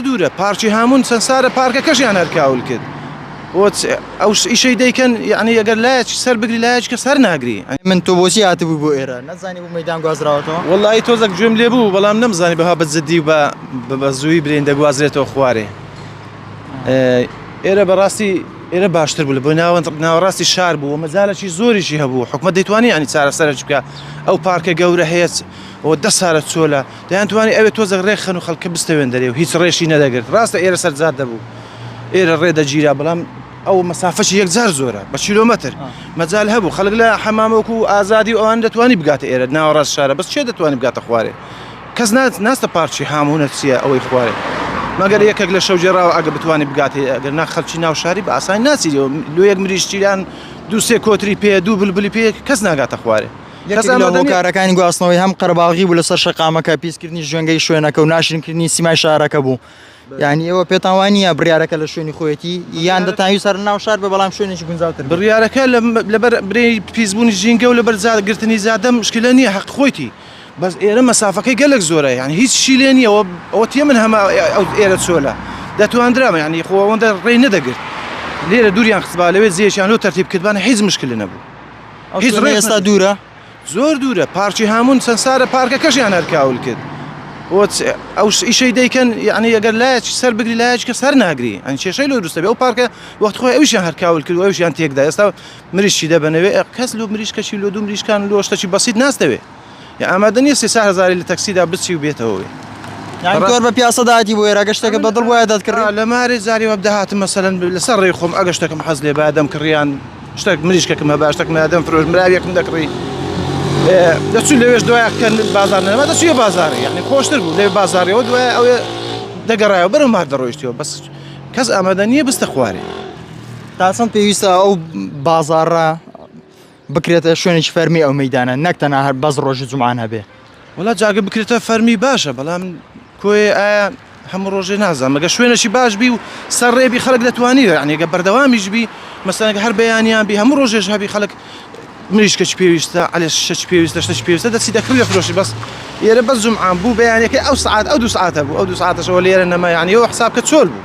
دوورە پارکی هەموون سنسارە پارکەکەشیان هەرکاول کرد ئەو ئیشەی دەیکەن یعنی ئەگەر لایەکی سەر بگری لایەکی سەر ناگری من تۆ بۆچی هاتبوو بۆ ئێرە نەزانی بۆ مەیدان گوازراوەتەوە وەڵی تۆزێک گوێم لێ بوو بەڵام نەمزانی بەها بەجددی و بە زووی برێن دەگوازرێتەوە خوارێ ئێرە بەڕاستی ئێرە باشتر بوو لە بۆ ناوەڕاستی شار بوو مەجالێکی زۆریشی هەبوو حکومەت دەیتوانی ئەنی چارەسەرش بکە ئەو پارکە گەورە هەیە ئەوە 10 ساڵە چۆلە دەیانتوانی ئەوێت تۆزێک ڕێکخەن و خەڵکە بستەوێن دەرێ و هیچ ڕێشی نەدەگرت ڕاستە ئێرە سەرجات دەبوو ئێرە ڕێدەگیرا بەڵام ئەو مەسافەشی یەکجار زۆرە بە کیلۆمەتر مەجال هەبوو خەڵک لە حەمامەوەکو و ئازادی و ئەوان دەتوانی بگاتە ئێرە ناوەڕاست شارە بەس چێ دەتوانی بگاتە خوارێ کەس ناستە پارچی هامونە چییە ئەوەی خوارێ مەگەر یەکێک لە شەوجێراوە ئەگە بتوانانی بگاتێ ئەگەر نا خەڵکی ناو شاری بە ئاسانی ناچیرەوە لۆ یەک مریشتیان دووسێ کۆتری پێ دوو بلبلی پێ کەس ناگاتە خوارێ هۆکارەکانی گواستنەوەی هەم قەرەباغی بوو لەسەر شەقامەکە پیسکردنی ژوێنگەی شوێنەکە و ناشرینکردنی سیمای شارەکە بوو یعنی ئێوە پێتان وانە بڕیارەکە لە شوێنی خۆیەتی یان دەتانوی سەر ناو شار بە بەڵام شوێنێکی گونجاوتر بڕیارەکە لەبەر برێ پیسبوونی ژینگە و لەبەر گرتنی زیادە مشکلە نییە حەق خۆیتی بەس ئێرە مەسافەکەی گەلێک زۆرە یعنی هیچ شی لێ نییە ئەوە تێ من هەمە ئەو ئێرە چۆلە دەتواندرامە یعنی خۆ ئەوەندە ڕێی نەدەگرت لێرە دووریان خستبا لەوێ زیێشیان لۆ تەرتیب کردبانە هیچ مشکلە نەبوو هیچ ئێستا دوورە زۆر دوورە پارکی هەموون سنسارە پارکەکەشیان هەرکاول کرد ئەو ئیشەی دەیکەن یعنی ئەگەر لایەکی سەر بگری لایەکی سەر ناگری ئەن کێشەی لۆ دروستە بێ ئەو پارکە وەخت خۆی ئەویشیان هەرکاول کرد و ئەویشیان تێکدا ئێستا مریشی دەبنەوێ کەس لۆ مریشکەشی لۆ دوو مریشکان لۆ شتێکی بەسیط ناستەوێ یا ئامادە نییە 300,000 لە تەکسیدا بچی و بێتەوەی زۆر بە پیاسەداتی بۆ ئێرە گەشتەکە بەدڵ وایە دەتکڕا لە مارێ زاری وە بدەهاتم مەسەلەن لەسەر ڕێی خۆم ئەگە شتێکم حەز لێ بادەم کڕیان شتێک مریشکەکەم هەبا شتێکم هەدەم فرۆش مراویەکم دەکڕی دەچوو لەوێش دوایکەن بازار نەما دەچووە بازاری یعنی خۆشتر بوو لێ بازاریەوە دوای ئەوێ دەگەڕایەوە بەرەو مار دەڕۆیشتەوە بەس کەس ئامادە نییە بستە خوارێ تاسەند پێویستە ئەو بازاڕە بکرێتە شوێنێکی فەرمی ئەو مەیدانە نەک تەنها هەر بەس ڕۆژی جومان هەبێ وڵات جاگە بکرێتە فەرمی باشە بەڵام کۆی ئایا هەموو ڕۆژێ نازانم مەگە شوێنەشی باش بی و سەر ڕێبی خەڵک دەتوانانی یعنی گە بەردەوامیش بی مەسەلەن هەر بەیانیان بی هەموو ڕۆژێش هەبی خەڵک مریشکەی پێویستە علی شەش پێویستە شتێک پێویستە دەچی دەکڕی فرۆشی بەس ئێرە بەس جومعان بوو بەیانەکەی ئەو سعات ئەو 2 سعاتە بوو ئەو 2 سعاتەشەوە لێرە نەما یعنی ئەوە حسابکە چۆل بوو